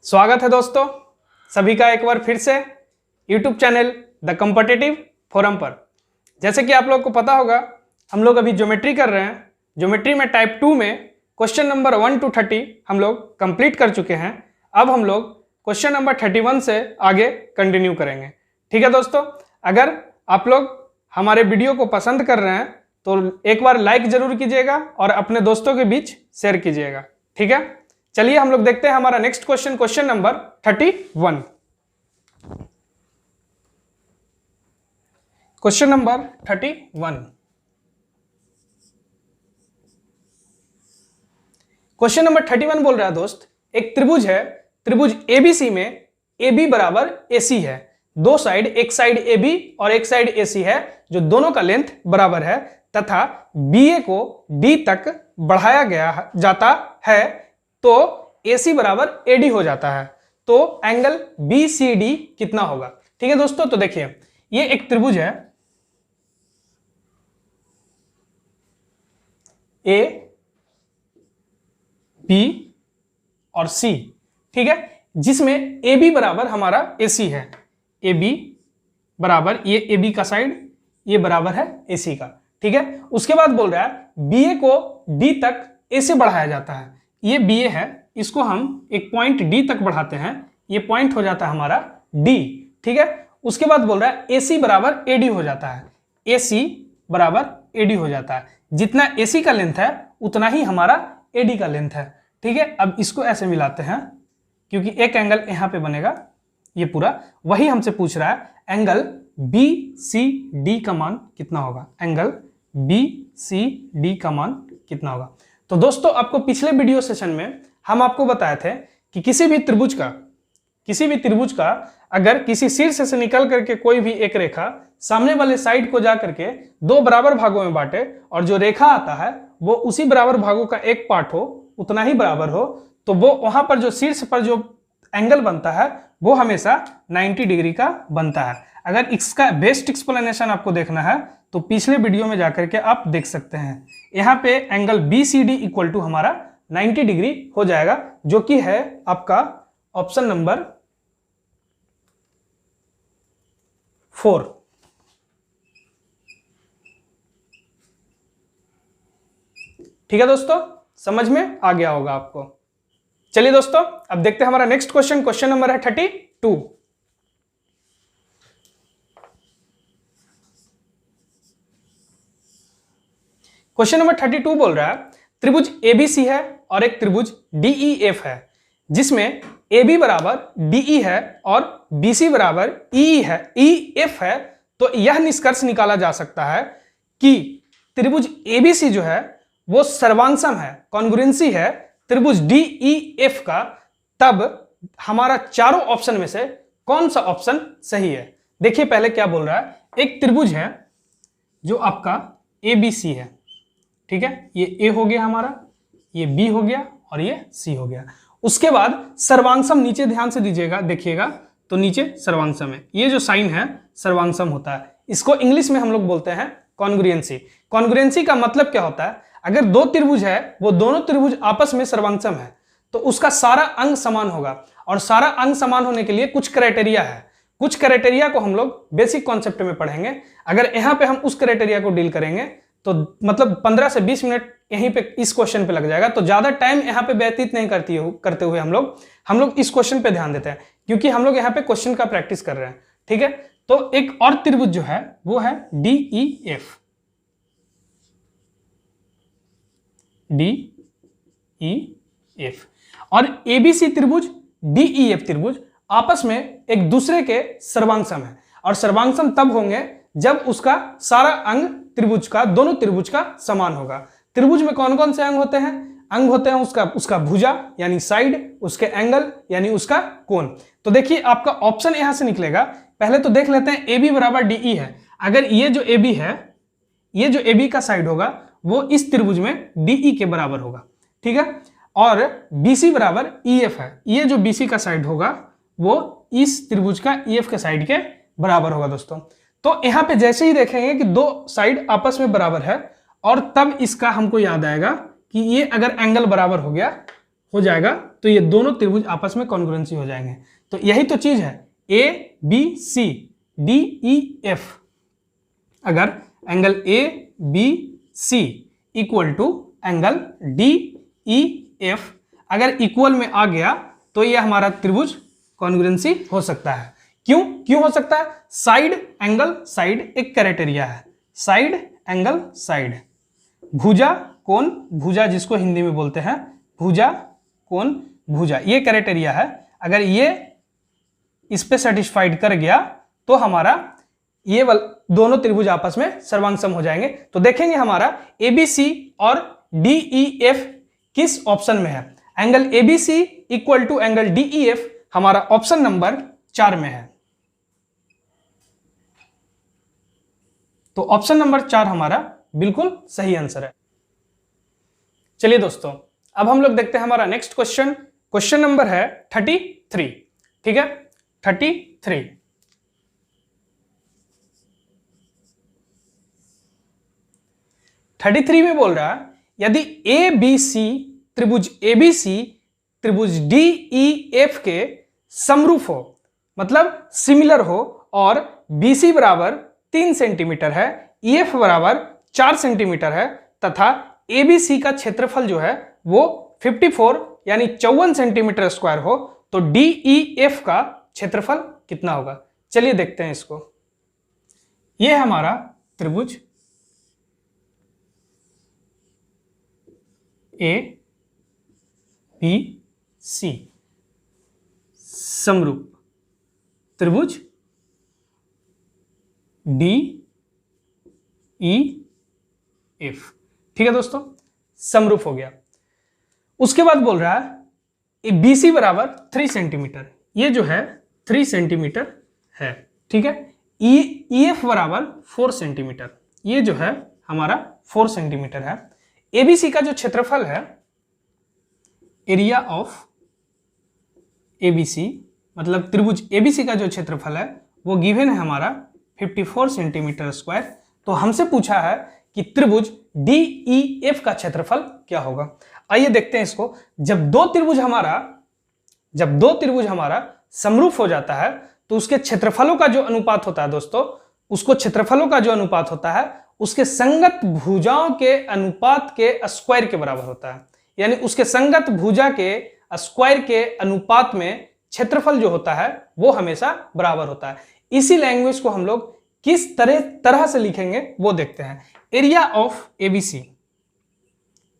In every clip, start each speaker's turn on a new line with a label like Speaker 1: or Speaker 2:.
Speaker 1: स्वागत है दोस्तों सभी का एक बार फिर से YouTube channel the competitive forum पर। जैसे कि आप लोग को पता होगा, हम लोग अभी ज्योमेट्री कर रहे हैं। ज्योमेट्री में टाइप 2 में क्वेश्चन नंबर 1 to 30 हम लोग कंप्लीट कर चुके हैं। अब हम लोग क्वेश्चन नंबर 31 से आगे कंटिन्यू करेंगे। ठीक है दोस्तों, अगर आप लोग हमारे वीडियो को पसंद कर रहे हैं तो एक बार लाइक जरूर कीजिएगा और अपने दोस्तों के बीच शेयर कीजिएगा। ठीक है, चलिए हम लोग देखते हैं हमारा next question, question number 31। Question number 31। Question number 31 बोल रहा है दोस्त, एक त्रिभुज है, त्रिभुज एबीसी में AB बराबर AC है। दो साइड, एक साइड AB और एक साइड AC है, जो दोनों का लेंथ बराबर है तथा BA को D तक बढ़ाया गया जाता है तो AC बराबर AD हो जाता है। तो एंगल BCD कितना होगा? ठीक है दोस्तों, तो देखिए ये एक त्रिभुज है A, B और C, ठीक है, जिसमें AB बराबर हमारा AC है। AB बराबर ये AB का साइड, ये बराबर है AC का। ठीक है, उसके बाद बोल रहा है BA को D तक A से बढ़ाया जाता है। ये BA है, इसको हम एक पॉइंट D तक बढ़ाते हैं, ये पॉइंट हो जाता है हमारा D। ठीक है, उसके बाद बोल रहा है AC बराबर AD हो जाता है। AC बराबर AD हो जाता है, जितना AC का लेंथ है उतना ही हमारा AD का लेंथ है। ठीक है, अब इसको ऐसे मिलाते हैं क्योंकि एक एंगल यहां पे बनेगा, ये पूरा वही हमसे पूछ रहा है एंगल BCD का मान कितना होगा। एंगल BCD का मान कितना होगा? तो दोस्तों आपको पिछले वीडियो सेशन में हम आपको बताए थे कि किसी भी त्रिभुज का अगर किसी शीर्ष से निकल करके कोई भी एक रेखा सामने वाले साइड को जा करके दो बराबर भागों में बांटे और जो रेखा आता है वो उसी बराबर भागों का एक पार्ट हो, उतना ही बराबर हो, तो वो वहां पर जो शीर्ष पर जो एंगल बनता है वो हमेशा 90 डिग्री का बनता है। अगर इसका बेस्ट एक्सप्लेनेशन आपको देखना है तो पिछले वीडियो में जाकर के आप देख सकते हैं। यहाँ पे एंगल BCD इक्वल टू हमारा 90 डिग्री हो जाएगा, जो कि है आपका ऑप्शन नंबर 4। ठीक है दोस्तों, समझ में आ गया होगा आपको। चलिए दोस्तों अब देखते हैं हमारा नेक्स्ट क्वेश्चन, क्वेश्चन नंबर है 32। क्वेश्चन नंबर 32 बोल रहा है त्रिभुज ABC है और एक त्रिभुज DEF है, जिसमें AB बराबर DE है और BC बराबर EF है। तो यह निष्कर्ष निकाला जा सकता है कि त्रिभुज ABC जो है वो सर्वांशम है, कॉन्ग्रुएंसी है त्रिभुज DEF का। तब हमारा चारों ऑप्शन में से कौन सा ऑप्शन सही है? देखिए पहले क्या बोल रहा है, एक त्रिभुज है जो आपका ABC है, ठीक है, ये A हो गया हमारा, ये B हो गया और ये C हो गया। उसके बाद सर्वांशम, नीचे ध्यान से दीजिएगा, देखिएगा तो नीचे सर्वांशम है, ये जो साइन है सर्वांशम होता है। इसको इंग्लिश में हम लोग बोलते हैं कॉन्ग्रुएंसी। कॉन्ग्रुएंसी का मतलब क्या होता है? अगर दो त्रिभुज है, वो दोनों त्रिभुज आपस में सर्वांशम है तो उसका सारा अंग समान होगा, और सारा अंग समान होने के लिए कुछ क्राइटेरिया है। कुछ क्राइटेरिया को हम लोग बेसिक कॉन्सेप्ट में पढ़ेंगे। अगर यहाँ पे हम उस क्राइटेरिया को डील करेंगे तो मतलब 15 से 20 मिनट यहीं पे इस क्वेश्चन पे लग जाएगा। तो ज्यादा टाइम यहाँ पे व्यतीत नहीं करते हुए हम लोग इस क्वेश्चन पे ध्यान देते हैं, क्योंकि हम लोग यहाँ पे क्वेश्चन का प्रैक्टिस कर रहे हैं। ठीक है, तो एक और त्रिभुज जो है वो है DEF। और ABC त्रिभुज, DEF त्रिभुज आपस में एक दूसरे के सर्वांशम है, और सर्वांशम तब होंगे जब उसका सारा अंग त्रिभुज का, दोनों त्रिभुज का समान होगा। त्रिभुज में कौन कौन से अंग होते हैं? अंग होते हैं उसका भुजा यानी साइड, उसके एंगल यानी उसका कोण। तो देखिए आपका ऑप्शन यहां से निकलेगा। पहले तो देख लेते हैं AB बराबर DE है। अगर ये जो AB है, ये जो AB का साइड होगा वो इस त्रिभुज में DE के बराबर होगा। ठीक है, और BC बराबर EF है, ये जो BC का साइड होगा वो इस त्रिभुज का EF के साइड के बराबर होगा दोस्तों। तो यहां पे जैसे ही देखेंगे कि दो साइड आपस में बराबर है, और तब इसका हमको याद आएगा कि ये अगर एंगल बराबर हो गया हो जाएगा तो ये दोनों त्रिभुज आपस में कॉन्ग्रुएंसी हो जाएंगे। तो यही तो चीज है, A B C D E F, अगर angle A B C equal to angle D E F अगर इक्वल में आ गया तो ये हमारा त्रिभुज कॉन्ग्रुएंसी हो सकता है। क्यों हो सकता है? साइड एंगल साइड एक क्राइटेरिया है, साइड एंगल साइड, भुजा कोण भुजा जिसको हिंदी में बोलते हैं भुजा कोण भुजा, ये क्राइटेरिया है। अगर ये इस पे सेटिस्फाइड कर गया तो हमारा ये दोनों त्रिभुज आपस में सर्वांग सम हो जाएंगे। तो देखेंगे हमारा एबीसी और डीईएफ किस ऑप्शन में है। Angle ABC equal to angle DEF हमारा ऑप्शन नंबर 4 में है। तो ऑप्शन नंबर 4 हमारा बिल्कुल सही आंसर है। चलिए दोस्तों, अब हम लोग देखते हैं हमारा नेक्स्ट क्वेश्चन। क्वेश्चन नंबर है 33, ठीक है 33। में बोल रहा है यदि ए बी सी त्रिभुज एबीसी त्रिभुज डीईएफ के समरूप हो, मतलब सिमिलर हो, और बीसी बराबर 3 सेंटीमीटर है, ईएफ बराबर 4 सेंटीमीटर है, तथा एबीसी का क्षेत्रफल जो है वो 54 यानी 54 सेंटीमीटर स्क्वायर हो, तो डीईएफ का क्षेत्रफल कितना होगा। चलिए देखते हैं इसको। यह है हमारा त्रिभुज ए बी सी समरूप त्रिभुज डी ई एफ, ठीक है दोस्तों, समरूप हो गया। उसके बाद बोल रहा है बीसी बराबर 3 सेंटीमीटर, ये जो है 3 सेंटीमीटर है, ठीक है। ईएफ बराबर 4 सेंटीमीटर, ये जो है हमारा 4 सेंटीमीटर है। एबीसी का जो क्षेत्रफल है, एरिया ऑफ एबीसी मतलब त्रिभुज एबीसी का जो क्षेत्रफल है वो गिवन है हमारा 54 सेंटीमीटर स्क्वायर। तो हमसे पूछा है कि त्रिभुज डीईएफ का क्षेत्रफल क्या होगा। आइए देखते हैं इसको। जब दो त्रिभुज हमारा समरूप हो जाता है तो उसके क्षेत्रफलों का जो अनुपात होता है दोस्तों, उसको क्षेत्रफलों का जो अनुपात होता है उसके संगत भुजाओं के अनुपात के स्क्वायर के बराबर होता है। यानी उसके संगत भुजा के स्क्वायर के अनुपात में क्षेत्रफल जो होता है वो हमेशा बराबर होता है। इसी लैंग्वेज को हम लोग किस तरह से लिखेंगे वो देखते हैं। Area of ABC,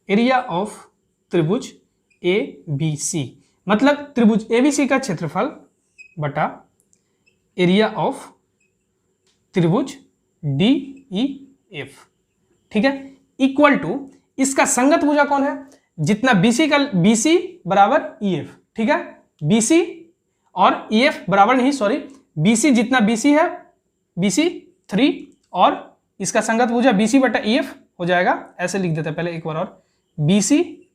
Speaker 1: area of त्रिभुज एबीसी मतलब त्रिभुज एबीसी का क्षेत्रफल बटा एरिया ऑफ त्रिभुज डीईएफ, ठीक है, इक्वल टू इसका संगत भुजा कौन है, जितना बीसी बराबर ईएफ, ठीक है, बीसी और ईएफ बराबर नहीं, सॉरी, बीसी जितना बीसी है बीसी 3 और इसका संगत भुजा बीसी बटा ईएफ हो जाएगा। ऐसे लिख देते हैं पहले एक बार और, बीसी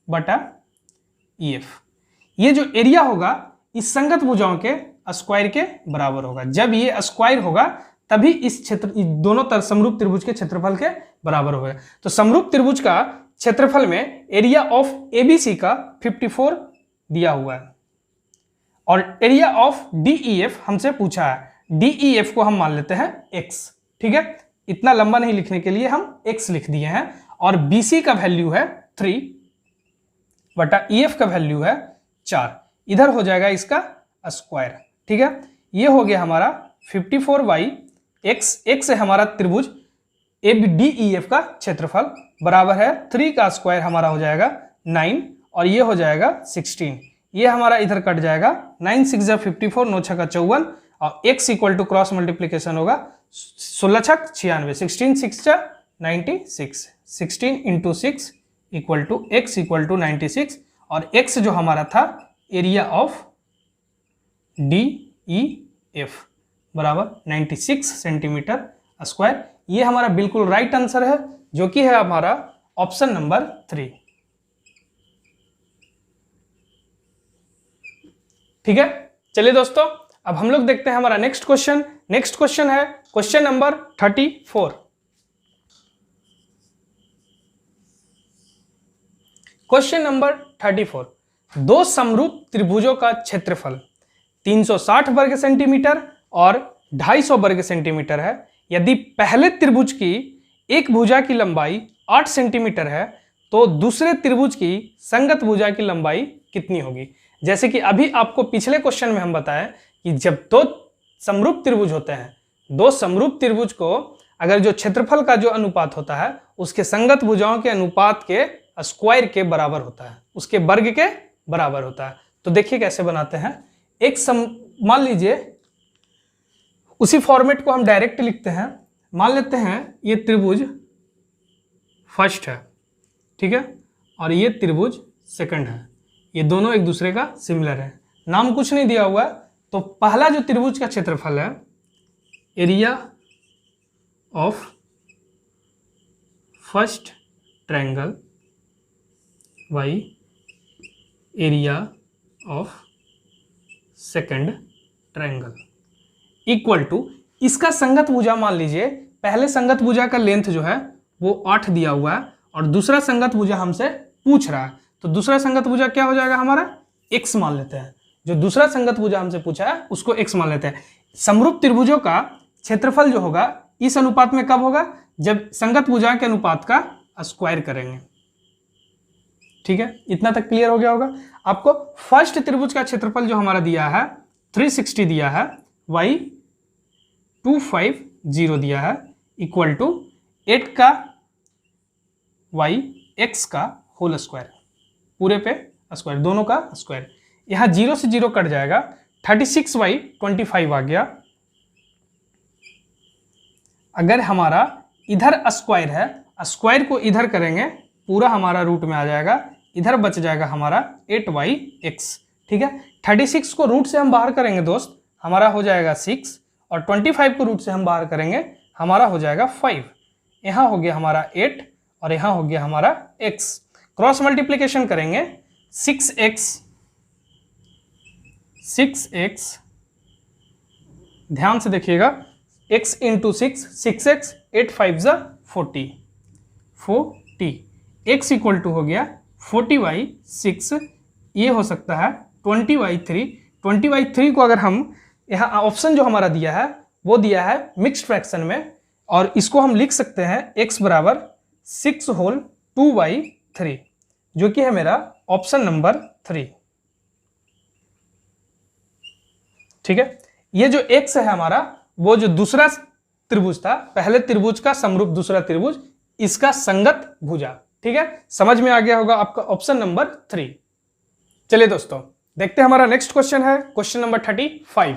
Speaker 1: बटा ईएफ। ये जो एरिया होगा इस संगत भुजाओं के स्क्वायर के बराबर होगा। जब ये स्क्वायर होगा तभी इस दोनों समरूप त्रिभुज के क्षेत्रफल के बराबर होगा। तो समरूप त्रिभुज का क्षेत्रफल में एरिया ऑफ एबीसी का 54 दिया हुआ है और एरिया ऑफ डीईएफ हमसे पूछा है। डीईएफ को हम मान लेते हैं x, ठीक है, इतना लंबा नहीं लिखने के लिए हम x लिख दिए हैं। और बीसी का वैल्यू है 3 बटा ईएफ का वैल्यू है 4, इधर हो जाएगा इसका स्क्वायर, ठीक है। ये हो गया हमारा 54 बाई x है हमारा त्रिभुज एबीडीईएफ का क्षेत्रफल, बराबर है 3 का स्क्वायर हमारा हो जाएगा 9 और ये हो जाएगा 16। ये हमारा इधर कट जाएगा, 9 6 जा 54, 9 6 का 54 और x equal to cross multiplication होगा 16 6 96, 16 6 जा 96, 16 into 6 equal to x equal to 96 और x जो हमारा था एरिया ऑफ डीईएफ बराबर 96 सेंटीमीटर स्क्वायर। ये हमारा बिल्कुल राइट आंसर है जो कि है हमारा ऑप्शन नंबर 3, ठीक है। चलिए दोस्तों, अब हम लोग देखते हैं हमारा नेक्स्ट क्वेश्चन। नेक्स्ट क्वेश्चन है क्वेश्चन नंबर 34। क्वेश्चन नंबर 34 दो समरूप त्रिभुजों का क्षेत्रफल 360 वर्ग सेंटीमीटर और 250 वर्ग सेंटीमीटर है। यदि पहले त्रिभुज की एक भुजा की लंबाई 8 सेंटीमीटर है तो दूसरे त्रिभुज की संगत भुजा की लंबाई कितनी होगी। जैसे कि अभी आपको पिछले क्वेश्चन में हम बताएं कि जब दो समरूप त्रिभुज होते हैं, दो समरूप त्रिभुज को अगर जो क्षेत्रफल का जो अनुपात होता है उसके संगत भुजाओं के अनुपात के स्क्वायर के बराबर होता है, उसके वर्ग के बराबर होता है। तो देखिए कैसे बनाते हैं। मान लीजिए उसी फॉर्मेट को हम डायरेक्ट लिखते हैं। मान लेते हैं ये त्रिभुज फर्स्ट है, ठीक है, और ये त्रिभुज सेकंड है। ये दोनों एक दूसरे का सिमिलर है, नाम कुछ नहीं दिया हुआ है। तो पहला जो त्रिभुज का क्षेत्रफल है, area of first triangle by area of second triangle equal to, इसका संगत भुजा मान लीजिए, पहले संगत भुजा का लेंथ जो है वो 8 दिया हुआ है और दूसरा संगत भुजा हमसे पूछ रहा है। तो दूसरा संगत भुजा क्या हो जाएगा हमारा, x मान लेते हैं। जो दूसरा संगत भुजा हमसे पूछा है उसको x मान लेते हैं। समरूप त्रिभुजों का क्षेत्रफल जो होगा इस अनुपात में कब होगा, जब संगत भुजा के अनुपात का स्क्वायर करेंगे। ठीक है, इतना तक क्लियर हो गया होगा आपको। फर्स्ट त्रिभुज का क्षेत्रफल जो हमारा दिया है 360 दिया है, y 250 दिया है, इक्वल टू 8 का y x का होल स्क्वायर, पूरे पे स्क्वायर, दोनों का स्क्वायर। यहाँ 0 से 0 कट जाएगा, 36/25 आ गया। अगर हमारा इधर स्क्वायर है, स्क्वायर को इधर करेंगे पूरा हमारा रूट में आ जाएगा, इधर बच जाएगा हमारा 8/x। ठीक है, 36 को रूट से हम बाहर करेंगे दोस्त, हमारा हो जाएगा 6, और 25 को रूट से हम बाहर करेंगे हमारा हो जाएगा 5। यहाँ हो गया हमारा 8 और यहाँ हो गया हमारा x। क्रॉस मल्टीप्लिकेशन करेंगे, 6x ध्यान से देखिएगा, x into 6, 6x 8 5 40, x equal to हो गया 40/6। ये हो सकता है 20/3। 20/3 को अगर हम यहाँ ऑप्शन जो हमारा दिया है वो दिया है मिक्स्ड फ्रैक्शन में, और इसको हम लिख सकते हैं x बराबर 6 होल 2/3, जो कि है मेरा ऑप्शन नंबर 3। ठीक है, ये जो x है हमारा वो जो दूसरा त्रिभुज था, पहले त्रिभुज का समरूप दूसरा त्रिभुज, इसका संगत भुजा। ठीक है, समझ में आ गया होगा आपका ऑप्शन नंबर 3। चलिए दोस्तों देखते हैं, हमारा नेक्स्ट क्वेश्चन है क्वेश्चन नंबर 35।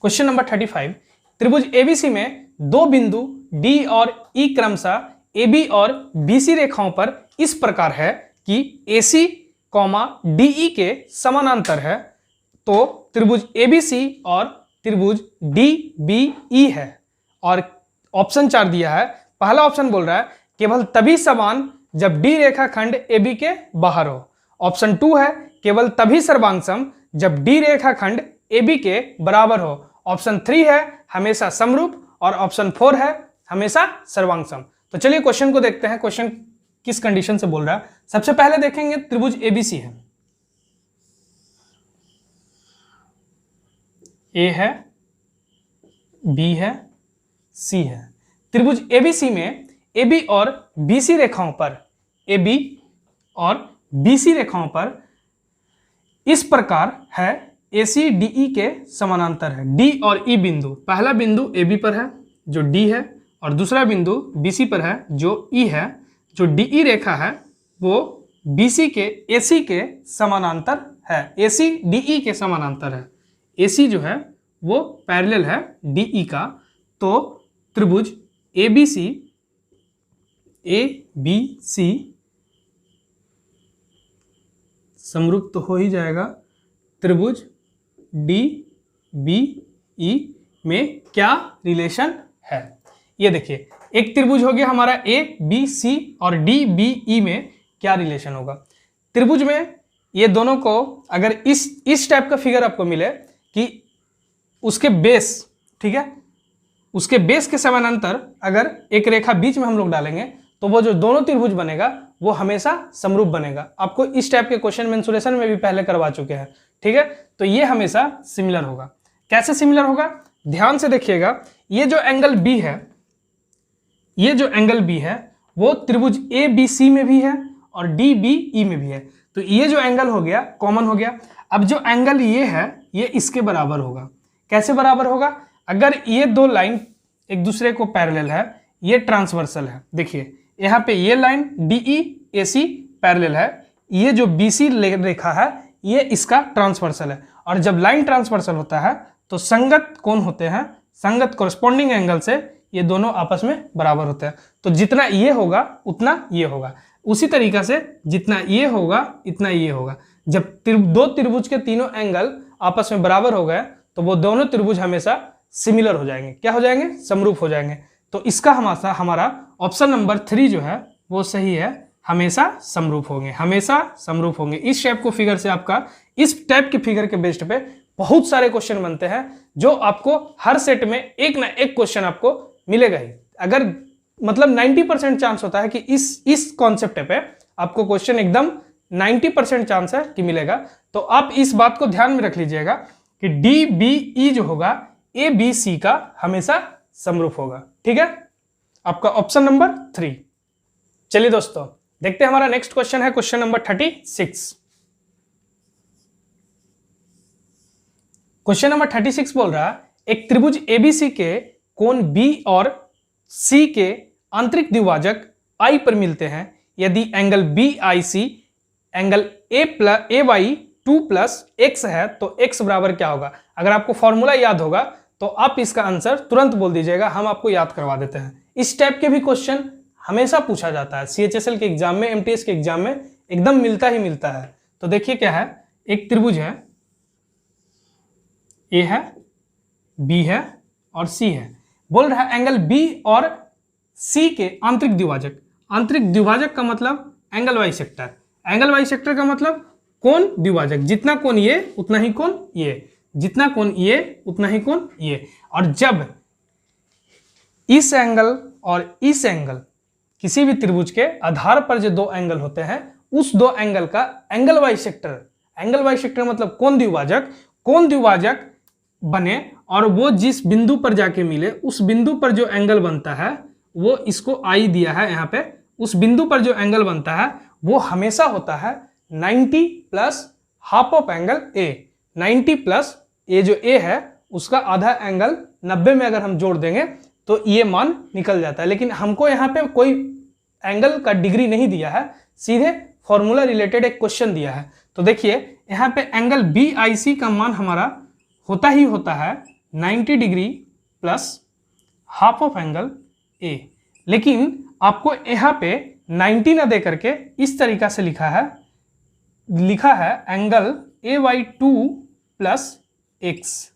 Speaker 1: क्वेश्चन नंबर 35, त्रिभुज एबीसी में दो बिंदु D और E क्रमशः AB और BC रेखाओं पर इस प्रकार है कि AC, DE के समानांतर है। तो त्रिभुज ABC और त्रिभुज DBE है, और ऑप्शन 4 दिया है। पहला ऑप्शन बोल रहा है केवल तभी समान जब D रेखाखंड AB के बाहर हो। ऑप्शन 2 है केवल तभी सर्वांगसम जब D रेखाखंड AB के बराबर हो। ऑप्शन 3 है हमेशा समरूप, और ऑप्शन 4 है हमेशा सर्वांगसम। तो चलिए क्वेश्चन को देखते हैं, क्वेश्चन किस कंडीशन से बोल रहा है। सबसे पहले देखेंगे त्रिभुज एबीसी है, ए है, बी है, सी है। त्रिभुज एबीसी में एबी और बीसी रेखाओं पर, एबी और बीसी रेखाओं पर इस प्रकार है, एसी डीई के समानांतर है। डी और ई बिंदु, पहला बिंदु एबी पर है जो डी है, और दूसरा बिंदु बीसी पर है जो ई है। जो डीई रेखा है वो बीसी के एसी के समानांतर है, एसी डीई के समानांतर है। एसी जो है वो पैरेलल है डीई का। तो त्रिभुज एबीसी समरूप तो हो ही जाएगा त्रिभुज DBE में क्या रिलेशन है। ये देखिए, एक त्रिभुज हो गया हमारा ABC, और DBE में क्या रिलेशन होगा। त्रिभुज में ये दोनों को अगर इस टाइप का फिगर आपको मिले कि उसके बेस, ठीक है, उसके बेस के समानांतर अगर एक रेखा बीच में हम लोग डालेंगे तो वो जो दोनों त्रिभुज बनेगा वो हमेशा समरूप बनेगा। आपको इस टाइप के क्वेश्चन मेंसुरेशन में भी पहले करवा चुके हैं, ठीक है। तो ये हमेशा सिमिलर होगा। कैसे सिमिलर होगा, ध्यान से देखिएगा, ये जो एंगल बी है, ये जो एंगल बी है वो त्रिभुज ए बी सी में भी है और डी बी ई में भी है। तो ये जो एंगल हो गया कॉमन हो गया। अब जो एंगल ये है ये इसके बराबर होगा। कैसे बराबर होगा, अगर ये दो लाइन एक दूसरे को पैरेलल है, ये ट्रांसवर्सल है, देखिए यहाँ पे ये लाइन डी ई ए सी पैरेलल है, ये जो बी सी रेखा है ये इसका ट्रांसवर्सल है। और जब लाइन ट्रांसवर्सल होता है तो संगत कोण होते हैं, संगत कोरस्पॉन्डिंग एंगल से ये दोनों आपस में बराबर होते हैं। तो जितना ये होगा उतना ये होगा, उसी तरीका से जितना ये होगा इतना ये होगा। जब दो त्रिभुज के तीनों एंगल आपस में बराबर हो गए तो वो दोनों त्रिभुज हमेशा सिमिलर हो जाएंगे। क्या हो जाएंगे, समरूप हो जाएंगे। तो इसका हमारा ऑप्शन नंबर 3 जो है वो सही है, हमेशा समरूप होंगे, हमेशा समरूप होंगे। इस टाइप को फिगर से आपका, इस टाइप के फिगर के बेस्ड पे बहुत सारे क्वेश्चन बनते हैं जो आपको हर सेट में एक ना एक क्वेश्चन आपको मिलेगा ही। अगर मतलब 90% चांस होता है कि इस कॉन्सेप्ट पे आपको क्वेश्चन एकदम 90% चांस है कि मिलेगा। तो आप इस बात को ध्यान में रख लीजिएगा कि डी बी ई जो होगा ए बी सी का हमेशा समरूप होगा, ठीक है। आपका ऑप्शन नंबर 3। चलिए दोस्तों देखते हैं हमारा नेक्स्ट क्वेश्चन है क्वेश्चन नंबर 36। क्वेश्चन नंबर 36 बोल रहा है एक त्रिभुज एबीसी के कोण बी और सी के आंतरिक द्विभाजक आई पर मिलते हैं। यदि angle B I C angle A Y 2 plus x है तो एक्स बराबर क्या होगा। अगर आपको फॉर्मूला याद होगा तो आप इसका आंसर तुरंत बोल दीजिएगा, हम आपको याद करवा देते हैं। इस टाइप के भी क्वेश्चन हमेशा पूछा जाता है सीएचएसएल के एग्जाम में, एमटीएस के एग्जाम में एकदम मिलता ही मिलता है। तो देखिए क्या है, एक त्रिभुज है, ए है, बी है और सी है। बोल रहा है एंगल बी और सी के आंतरिक द्विभाजक। आंतरिक द्विभाजक का मतलब angle by sector, angle by sector का मतलब कोण द्विभाजक। जितना कोण ये उतना ही कोण ये, जितना कोण ये उतना ही कोण ये। और जब इस एंगल और इस एंगल किसी भी त्रिभुज के आधार पर जो दो एंगल होते हैं उस दो एंगल का angle by sector, angle by sector मतलब कोण द्विभाजक, कोण द्विभाजक बने और वो जिस बिंदु पर जाके मिले उस बिंदु पर जो एंगल बनता है वो इसको आई दिया है यहाँ पे, उस बिंदु पर जो एंगल बनता है वो हमेशा होता है 90 plus half of angle A. 90 plus ये जो ए है उसका आधा एंगल 90 में अगर हम जोड़ देंगे तो ये मान निकल जाता है। लेकिन हमको यहाँ पे कोई एंगल का डिग्री नहीं दिया है, सीधे फॉर्मूला रिलेटेड एक क्वेश्चन दिया है। तो देखिए यहाँ पे एंगल बी आई सी का मान हमारा होता ही होता है 90 degree plus half of angle A. लेकिन आपको यहाँ पे 90 ना दे करके इस तरीका से लिखा है angle A Y 2 plus x,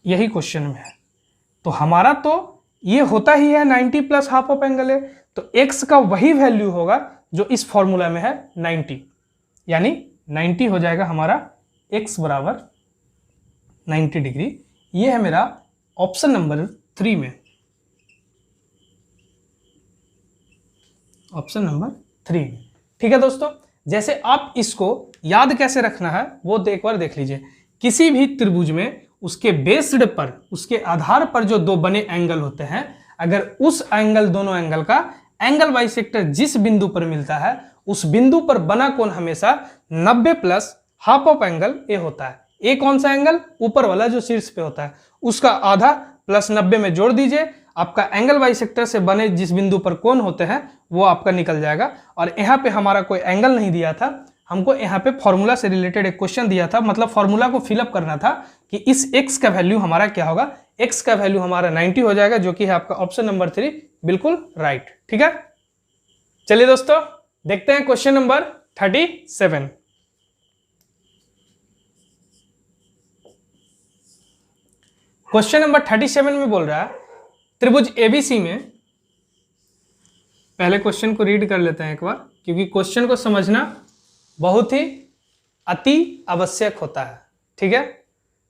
Speaker 1: यही क्वेश्चन में है। तो हमारा तो ये होता ही है 90 प्लस हाफ ऑफ एंगल है, तो x का वही वैल्यू होगा जो इस फॉर्मूला में है 90, यानी 90 हो जाएगा हमारा x बराबर 90 डिग्री। ये है मेरा ऑप्शन नंबर 3 में, ऑप्शन नंबर 3 में। ठीक है दोस्तों, जैसे आप इसको याद कैसे रखना है वो एक बार देख लीजिए। किसी भी त्रिभुज में उसके बेस्ड पर, उसके आधार पर जो दो बने एंगल होते हैं, अगर उस एंगल, दोनों एंगल का एंगल बाइसेक्टर जिस बिंदु पर मिलता है उस बिंदु पर बना कोण हमेशा 90 plus half of angle A होता है। ए कौन सा एंगल? ऊपर वाला जो शीर्ष पे होता है, उसका आधा प्लस 90 में जोड़ दीजिए, आपका एंगल बाइसेक्टर से बने जिस बिंदु पर कोण होते हैं वो आपका निकल जाएगा। और यहाँ पे हमारा कोई एंगल नहीं दिया था, हमको यहाँ पे फॉर्मूला से रिलेटेड एक क्वेश्चन दिया था, मतलब फॉर्मूला को फिलअप करना था कि इस x का वैल्यू हमारा क्या होगा। x का वैल्यू हमारा 90 हो जाएगा, जो कि है आपका ऑप्शन नंबर 3, बिल्कुल राइट। ठीक है, चलिए दोस्तों देखते हैं क्वेश्चन नंबर 37। क्वेश्चन नंबर 37 में बोल रहा है त्रिभुज एबीसी में, पहले क्वेश्चन को रीड कर लेते हैं एक बार, क्योंकि क्वेश्चन को समझना बहुत ही अति आवश्यक होता है। ठीक है,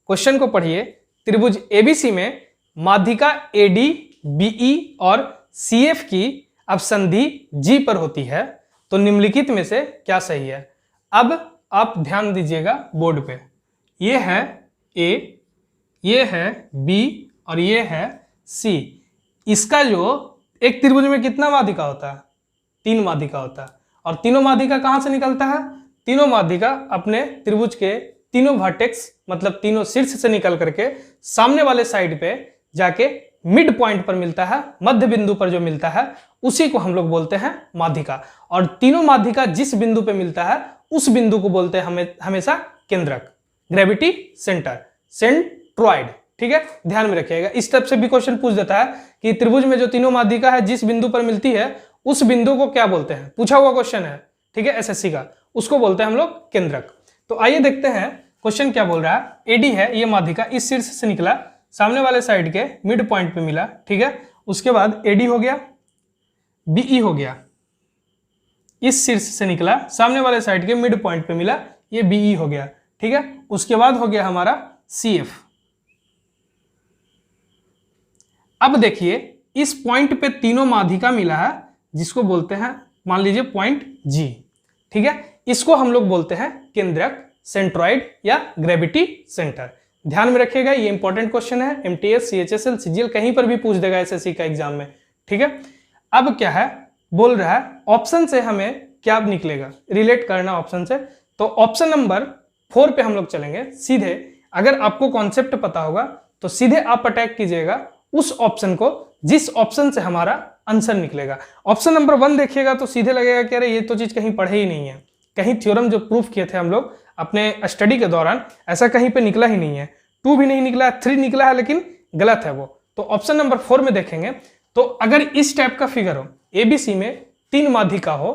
Speaker 1: क्वेश्चन को पढ़िए। त्रिभुज एबीसी में माध्यिका एडी बीई और सीएफ की अब संधि जी पर होती है तो निम्नलिखित में से क्या सही है। अब आप ध्यान दीजिएगा बोर्ड पे, ये है ए, ये है बी और ये है सी। इसका जो एक त्रिभुज में कितना माध्यिका होता है, 3 माध्यिका होता है। और तीनों माध्यिका कहां से निकलता है, तीनों माध्यिका अपने त्रिभुज के तीनों वर्टेक्स मतलब तीनों शीर्ष से निकल करके सामने वाले साइड पे जाके मिड पॉइंट पर मिलता है, मध्य बिंदु पर जो मिलता है उसी को हम लोग बोलते हैं माध्यिका। और तीनों माध्यिका जिस बिंदु पे मिलता है उस बिंदु को बोलते हैं हमेशा केंद्रक, ग्रेविटी सेंटर, सेंट्रॉइड। ठीक है, ध्यान में रखिएगा। इस टाइप से भी क्वेश्चन पूछ देता है कि त्रिभुज में जो तीनों माध्यिका है जिस बिंदु पर मिलती है उस बिंदु को क्या बोलते हैं, पूछा हुआ क्वेश्चन है। ठीक है, एसएससी का, उसको बोलते हैं हम लोग केंद्रक। तो आइए देखते हैं क्वेश्चन क्या बोल रहा है। एडी है ये माध्यिका, इस शीर्ष से निकला, सामने वाले साइड के मिड पॉइंट पे मिला। ठीक है, उसके बाद एडी हो गया, बीई हो गया, इस शीर्ष से निकला, सामने वाले साइड के मिड पॉइंट पे मिला, ये बीई हो गया। ठीक है, उसके बाद हो गया हमारा सीएफ। अब देखिए इस पॉइंट पे तीनों माध्यिका मिला है जिसको बोलते हैं मान लीजिए पॉइंट जी। ठीक है, इसको हम लोग बोलते हैं केंद्रक, सेंट्रॉइड या ग्रेविटी सेंटर। ध्यान में रखिएगा, ये इंपॉर्टेंट क्वेश्चन है, एमटीएस, सीएचएसएल, सीजीएल कहीं पर भी पूछ देगा एसएससी का एग्जाम में। ठीक है, अब क्या है बोल रहा है ऑप्शन से हमें क्या निकलेगा, रिलेट करना ऑप्शन से। तो ऑप्शन नंबर 4 पे हम लोग चलेंगे सीधे। अगर आपको कॉन्सेप्ट पता होगा तो सीधे आप अटैक कीजिएगा उस ऑप्शन को जिस ऑप्शन से हमारा आंसर निकलेगा। ऑप्शन नंबर 1 देखिएगा तो सीधे लगेगा कि अरे ये तो चीज कहीं पढ़े ही नहीं है, कहीं थ्योरम जो प्रूफ किए थे हम लोग अपने स्टडी के दौरान ऐसा कहीं पे निकला ही नहीं है। 2 भी नहीं निकला, 3 निकला है लेकिन गलत है वो। तो ऑप्शन नंबर 4 में देखेंगे तो अगर इस टाइप का फिगर हो, एबीसी में 3 माध्यिका हो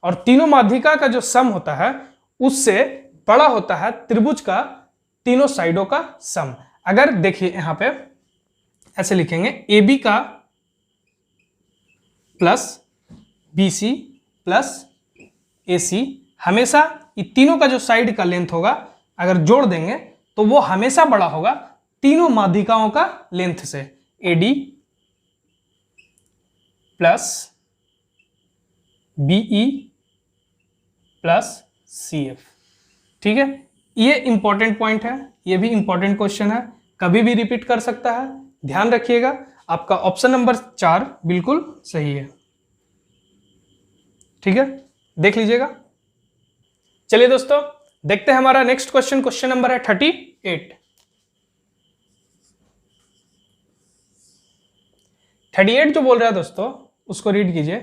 Speaker 1: और तीनों माध्यिका का जो सम होता है उससे बड़ा होता है त्रिभुज का तीनों साइडों का सम। अगर देखिए यहां पे ऐसे लिखेंगे AB का प्लस BC प्लस AC, हमेशा ये तीनों का जो साइड का लेंथ होगा अगर जोड़ देंगे तो वो हमेशा बड़ा होगा तीनों माध्यिकाओं का लेंथ से। AD plus BE plus CF। ठीक है, ये इंपॉर्टेंट पॉइंट है, ये भी इंपॉर्टेंट क्वेश्चन है, कभी भी रिपीट कर सकता है। ध्यान रखिएगा, आपका ऑप्शन नंबर 4 बिल्कुल सही है। ठीक है, देख लीजिएगा। चलिए दोस्तों देखते हैं हमारा नेक्स्ट क्वेश्चन। क्वेश्चन नंबर है 38। 38 जो बोल रहा है दोस्तों उसको रीड कीजिए।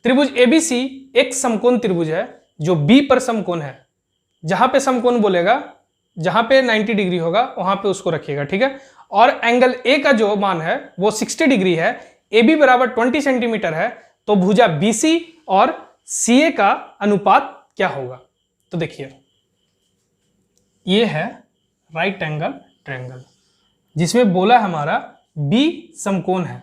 Speaker 1: त्रिभुज एबीसी एक समकोण त्रिभुज है जो बी पर समकोण है। जहां पे समकोण बोलेगा, जहां पे 90 डिग्री होगा वहां पे उसको रखिएगा। ठीक है, और एंगल ए का जो मान है वो 60 डिग्री है, ए बी बराबर 20 सेंटीमीटर है, तो भुजा बीसी और सीए का अनुपात क्या होगा। तो देखिए ये है राइट एंगल ट्रायंगल जिसमें बोला हमारा बी समकोण है,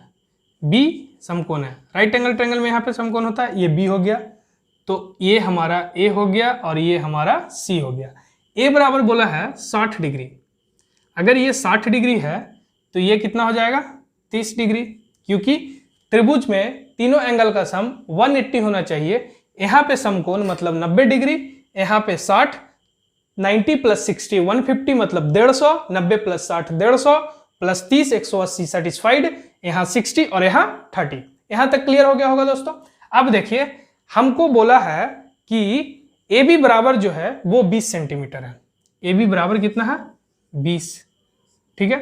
Speaker 1: बी समकोण है। राइट एंगल ट्रायंगल में यहाँ पे समकोण होता है, ये बी हो गया, तो ये हमारा ए हो गया और ये हमारा सी हो गया। ए बराबर बोला है 60 डिग्री, अगर ये 60 डिग्री है तो ये कितना हो जाएगा 30 डिग्री, क्योंकि त्रिभुज में तीनों एंगल का सम 180 होना चाहिए। यहाँ पे समकोण मतलब 90 डिग्री, यहाँ पे 60, 90 प्लस 60 150 मतलब 150, 90 प्लस 60 150 प्लस 30 180 सेटिस्फाइड, यहाँ 60 और यहाँ 30। यहाँ तक क्लियर हो गया होगा दोस्तों। अब देखिए हमको बोला है कि ए बी बराबर जो है वो 20 सेंटीमीटर है। ए बी बराबर कितना है 20। ठीक है,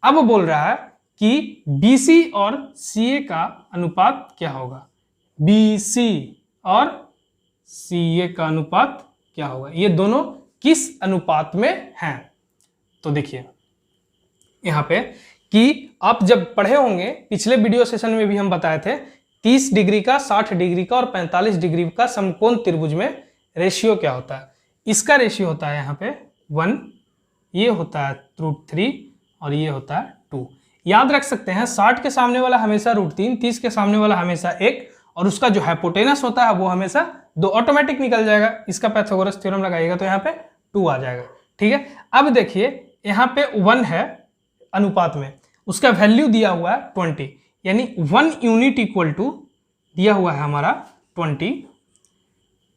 Speaker 1: अब बोल रहा है कि BC और CA का अनुपात क्या होगा, BC और CA का अनुपात क्या होगा, ये दोनों किस अनुपात में हैं। तो देखिए यहाँ पे कि आप जब पढ़े होंगे पिछले वीडियो सेशन में भी हम बताए थे 30 डिग्री का, 60 डिग्री का और 45 डिग्री का समकोण त्रिभुज में रेशियो क्या होता है। इसका रेशियो होता है यहाँ पे 1, ये होता है √3 और ये होता है 2। याद रख सकते हैं 60 के सामने वाला हमेशा √3, 30 के सामने वाला हमेशा 1 और उसका जो हाइपोटेनस होता है वो हमेशा 2 ऑटोमेटिक निकल जाएगा। इसका पाइथागोरस थ्योरम लगाइएगा तो यहाँ पे 2 आ जाएगा। ठीक है, अब देखिए यहाँ पे 1 है अनुपात में, उसका वैल्यू दिया हुआ है 20, यानी 1 यूनिट इक्वल टू दिया हुआ है हमारा 20,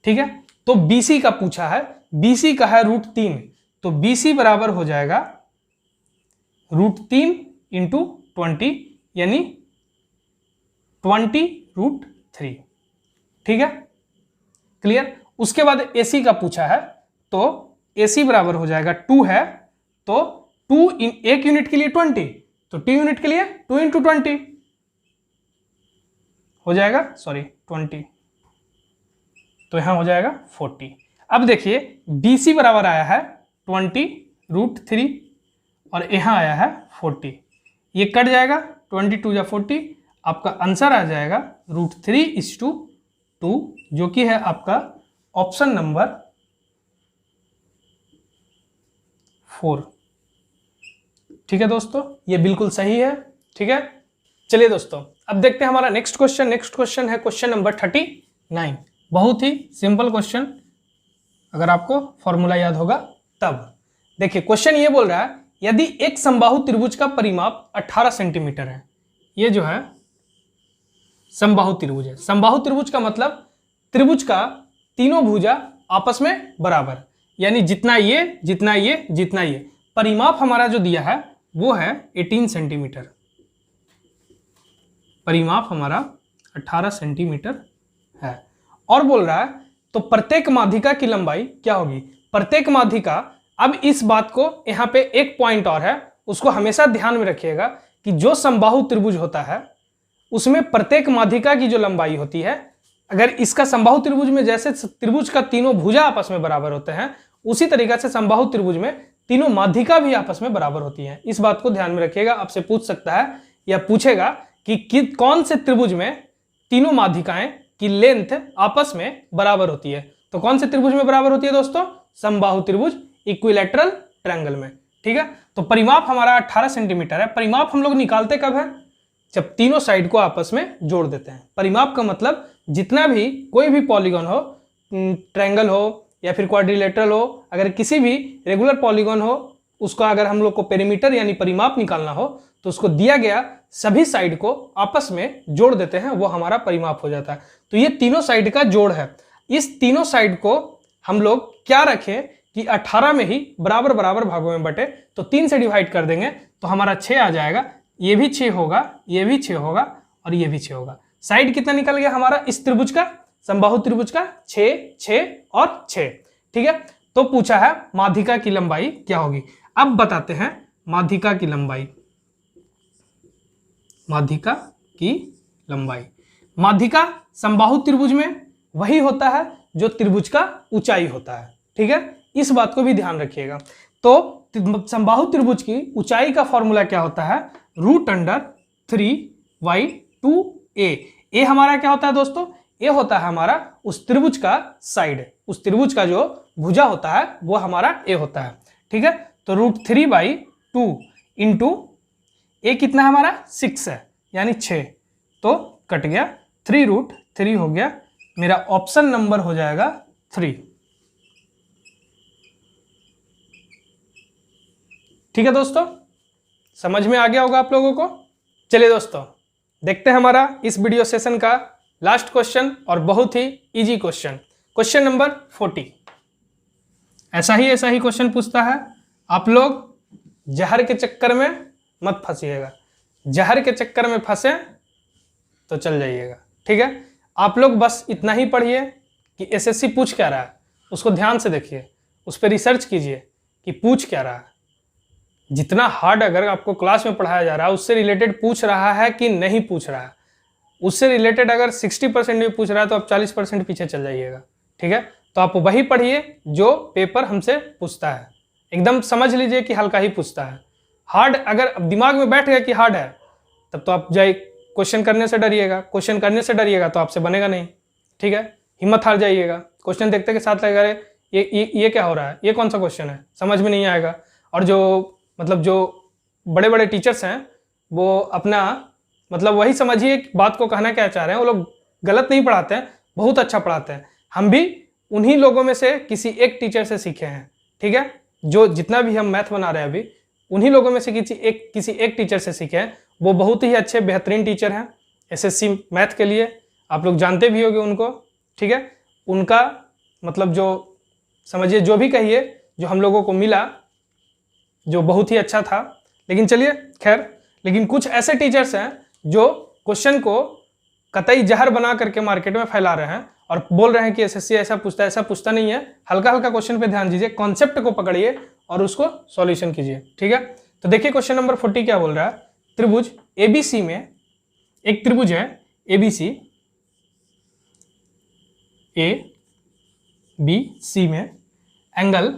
Speaker 1: ठीक है। तो BC का पूछा है, BC का है √3, तो BC बराबर हो जाएगा √3 इंटू 20 यानी 20√3, ठीक है, क्लियर। उसके बाद AC का पूछा है, तो AC बराबर हो जाएगा 2 है, तो 2 एक यूनिट के लिए 20, तो 2 यूनिट के लिए 2 इंटू 20 हो जाएगा, सॉरी 20, तो यहां हो जाएगा 40। अब देखिए BC बराबर आया है 20√3 और यहां आया है 40, ये कट जाएगा, 22 या 40, आपका आंसर आ जाएगा √3:2, जो कि है आपका ऑप्शन नंबर 4, ठीक है दोस्तों, ये बिल्कुल सही है, ठीक है। चलिए दोस्तों अब देखते हैं हमारा नेक्स्ट क्वेश्चन है क्वेश्चन नंबर 39। बहुत ही सिंपल क्वेश्चन, अगर आपको फॉर्मूला याद होगा तब। देखिए क्वेश्चन ये बोल रहा है, यदि एक समबाहु त्रिभुज का परिमाप 18 सेंटीमीटर है, ये जो है समबाहु त्रिभुज है। समबाहु त्रिभुज का मतलब त्रिभुज का तीनों भुजा आपस में बराबर, यानी जितना ये जितना ये जितना ये। परिमाप हमारा जो दिया है वो है 18 सेंटीमीटर, परिमाप हमारा 18 सेंटीमीटर है, और बोल रहा है तो प्रत्येक माध्यिका की लंबाई क्या होगी। प्रत्येक माध्यिका, अब इस बात को यहाँ पे एक पॉइंट और है, उसको हमेशा ध्यान में रखिएगा कि जो समबाहु त्रिभुज होता है उसमें प्रत्येक माध्यिका की जो लंबाई होती है, अगर इसका समबाहु त्रिभुज में जैसे त्रिभुज का तीनों भुजा आपस में बराबर होते हैं, उसी तरीका से समबाहु त्रिभुज में तीनों माध्यिका भी आपस में बराबर होती हैं। इस बात को ध्यान में रखिएगा, आपसे पूछ सकता है या पूछेगा कि कौन से त्रिभुज में तीनों माध्यिकाएं की लेंथ आपस में बराबर होती है। तो कौन से त्रिभुज में बराबर होती है दोस्तों? समबाहु त्रिभुज, इक्विलैटरल ट्रायंगल में, ठीक है। तो परिमाप हमारा 18 सेंटीमीटर है। परिमाप हम लोग निकालते कब है? जब तीनों साइड को आपस में जोड़ देते हैं। परिमाप का मतलब जितना भी कोई भी पॉलीगॉन हो, ट्रायंगल हो या फिर क्वाड्रिलेटरल हो, अगर किसी भी रेगुलर पॉलीगॉन हो, उसका अगर हम लोग को पेरीमीटर यानी परिमाप निकालना हो तो उसको दिया गया सभी साइड को आपस में जोड़ देते हैं, वो हमारा परिमाप हो जाता है। तो ये तीनों साइड का जोड़ है। इस तीनों साइड को हम लोग क्या रखें कि 18 में ही बराबर बराबर भागों में बटे, तो 3 से डिवाइड कर देंगे तो हमारा 6 आ जाएगा। ये भी 6 होगा, ये भी 6 होगा और ये भी 6 होगा। साइड कितना निकल गया हमारा इस त्रिभुज का, समबाहु त्रिभुज का? 6, 6 और 6, ठीक है। तो पूछा है माध्यिका की लंबाई क्या होगी। अब बताते हैं माध्यिका की लंबाई। माध्यिका की लंबाई, माध्यिका समबाहु त्रिभुज में वही होता है जो त्रिभुज का ऊंचाई होता है, ठीक है। इस बात को भी ध्यान रखिएगा। तो समबाहु त्रिभुज की ऊंचाई का फॉर्मूला क्या होता है? √3/2a। ए हमारा क्या होता है दोस्तों? ये होता है हमारा उस त्रिभुज का साइड, उस त्रिभुज का जो भुजा होता है वो हमारा ए होता है, ठीक है। तो √3/2 इंटू ए कितना हमारा 6 है यानी 6, तो कट गया 3√3 हो गया। मेरा ऑप्शन नंबर हो जाएगा 3, ठीक है दोस्तों। समझ में आ गया होगा आप लोगों को। चलिए दोस्तों देखते हैं हमारा इस वीडियो सेशन का लास्ट क्वेश्चन और बहुत ही इजी क्वेश्चन, क्वेश्चन नंबर 40। ऐसा ही क्वेश्चन पूछता है। आप लोग जहर के चक्कर में मत फंसिएगा, जहर के चक्कर में फंसे तो चल जाइएगा, ठीक है। आप लोग बस इतना ही पढ़िए कि एसएससी पूछ क्या रहा है, उसको ध्यान से देखिए, उस पर रिसर्च कीजिए कि पूछ क्या रहा है। जितना हार्ड अगर आपको क्लास में पढ़ाया जा रहा है उससे रिलेटेड पूछ रहा है कि नहीं पूछ रहा है, उससे रिलेटेड अगर 60% भी पूछ रहा है तो आप 40% पीछे चल जाइएगा, ठीक है। तो आप वही पढ़िए जो पेपर हमसे पूछता है, एकदम समझ लीजिए कि हल्का ही पूछता है। हार्ड अगर दिमाग में बैठ गया कि हार्ड है, तब तो आप जाए क्वेश्चन करने से डरिएगा, क्वेश्चन करने से डरिएगा तो आपसे बनेगा नहीं, ठीक है। हिम्मत हार जाइएगा, क्वेश्चन देखते के साथ लगेगा अरे ये क्या हो रहा है, ये कौन सा क्वेश्चन है, समझ में नहीं आएगा। और जो मतलब जो बड़े बड़े टीचर्स हैं वो अपना मतलब वही समझिए बात को कहना क्या चाह रहे हैं, वो लोग गलत नहीं पढ़ाते हैं, बहुत अच्छा पढ़ाते हैं। हम भी उन्हीं लोगों में से किसी एक टीचर से सीखे हैं, ठीक है। जो जितना भी हम मैथ बना रहे हैं अभी उन्हीं लोगों में से किसी एक टीचर से सीखे हैं। वो बहुत ही अच्छे बेहतरीन टीचर हैं एसएससी मैथ के लिए, आप लोग जानते भी होंगे उनको, ठीक है। उनका मतलब जो समझिए जो भी कहिए जो हम लोगों को मिला जो बहुत ही अच्छा था। लेकिन चलिए खैर, लेकिन कुछ ऐसे टीचर्स हैं जो क्वेश्चन को कतई जहर बना करके मार्केट में फैला रहे हैं और बोल रहे हैं कि एसएससी ऐसा पूछता है, ऐसा पूछता नहीं है। हल्का हल्का क्वेश्चन पे ध्यान दीजिए, कॉन्सेप्ट को पकड़िए और उसको सॉल्यूशन कीजिए, ठीक है। तो देखिए क्वेश्चन नंबर 40 क्या बोल रहा है। त्रिभुज एबीसी में, एक त्रिभुज है एबीसी, ए बी सी में angle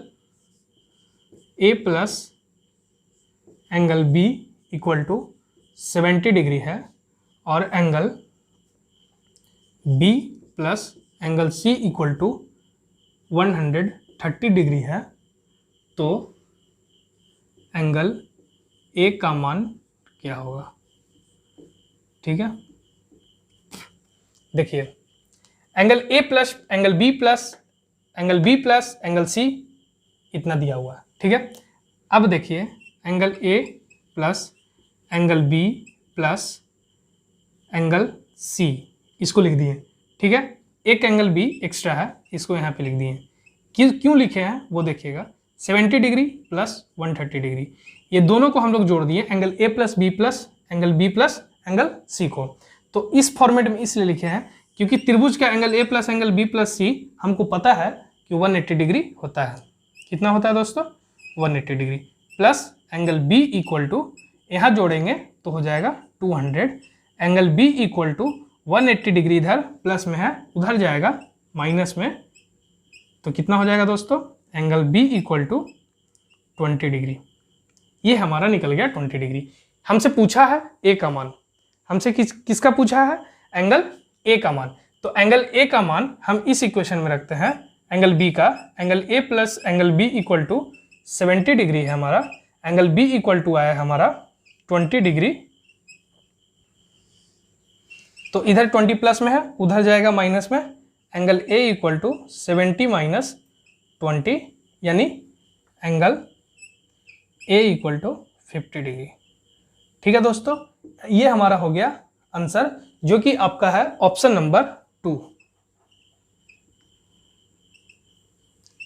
Speaker 1: A plus angle B equal to 70 degree है और angle B plus angle C equal to 130 degree है, तो एंगल ए का मान क्या होगा, ठीक है। देखिए angle A plus angle B plus angle C इतना दिया हुआ है, ठीक है। अब देखिए angle A plus angle B plus angle C इसको लिख दिए, ठीक है। एक एंगल बी एक्स्ट्रा है, इसको यहाँ पे लिख दिए। क्यों लिखे हैं वो देखिएगा, 70 डिग्री प्लस 130 डिग्री, ये दोनों को हम लोग जोड़ दिए, angle A plus B plus angle B plus angle C को। तो इस फॉर्मेट में इसलिए लिखे हैं क्योंकि त्रिभुज का angle A plus angle B plus C हमको पता है कि 180 डिग्री होता है। कितना होता है दोस्तों, 180 degree plus angle B equal to, यहाँ जोड़ेंगे तो हो जाएगा 200, angle B equal to 180 degree इधर प्लस में है, उधर जाएगा माइनस में, तो कितना हो जाएगा दोस्तों, angle B equal to 20 degree. ये हमारा निकल गया 20 डिग्री। हमसे पूछा है ए का मान, हमसे किसका पूछा है, एंगल ए का मान। तो एंगल ए का मान हम इस इक्वेशन में रखते हैं, एंगल बी का, angle A plus angle B equal to 70 degree है हमारा, एंगल बी इक्वल टू आया हमारा 20 डिग्री, तो इधर 20 प्लस में है, उधर जाएगा माइनस में, angle A equal to 70 minus 20 यानी angle A equal to 50 degree, ठीक है दोस्तों। ये हमारा हो गया आंसर, जो कि आपका है ऑप्शन नंबर 2,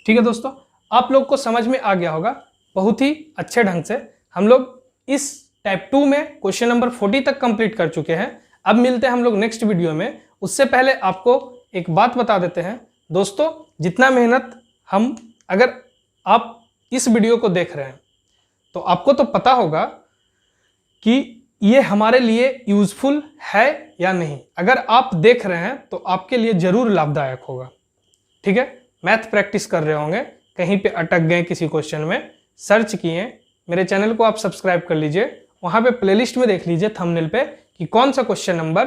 Speaker 1: ठीक है दोस्तों। आप लोग को समझ में आ गया होगा बहुत ही अच्छे ढंग से। हम लोग इस टाइप 2 में क्वेश्चन नंबर 40 तक कंप्लीट कर चुके हैं। अब मिलते हैं हम लोग नेक्स्ट वीडियो में। उससे पहले आपको एक बात बता देते हैं दोस्तों, जितना मेहनत हम, अगर आप इस वीडियो को देख रहे हैं तो आपको तो पता होगा कि ये हमारे लिए यूजफुल है या नहीं। अगर आप देख रहे हैं तो आपके लिए जरूर लाभदायक होगा, ठीक है। मैथ प्रैक्टिस कर रहे होंगे, कहीं पे अटक गए किसी क्वेश्चन में, सर्च किए, मेरे चैनल को आप सब्सक्राइब कर लीजिए, वहाँ पे प्लेलिस्ट में देख लीजिए थंबनेल पे कि कौन सा क्वेश्चन नंबर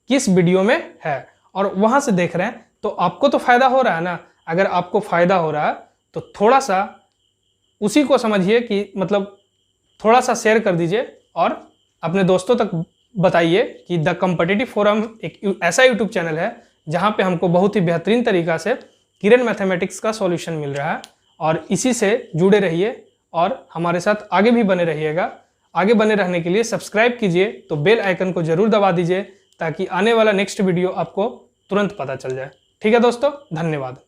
Speaker 1: किस वीडियो में है, और वहाँ से देख रहे हैं तो आपको तो फायदा हो रहा है ना। अगर आपको फायदा हो रहा है तो थोड़ा सा उसी को समझिए कि मतलब थोड़ा सा शेयर कर दीजिए और अपने दोस्तों तक बताइए कि द कॉम्पिटिटिव फोरम एक ऐसा यूट्यूब चैनल है जहाँ पे हमको बहुत ही बेहतरीन तरीका से किरण मैथमेटिक्स का सॉल्यूशन मिल रहा है, और इसी से जुड़े रहिए और हमारे साथ आगे भी बने रहिएगा। आगे बने रहने के लिए सब्सक्राइब कीजिए, तो बेल आइकन को जरूर दबा दीजिए ताकि आने वाला नेक्स्ट वीडियो आपको तुरंत पता चल जाए, ठीक है दोस्तों। धन्यवाद।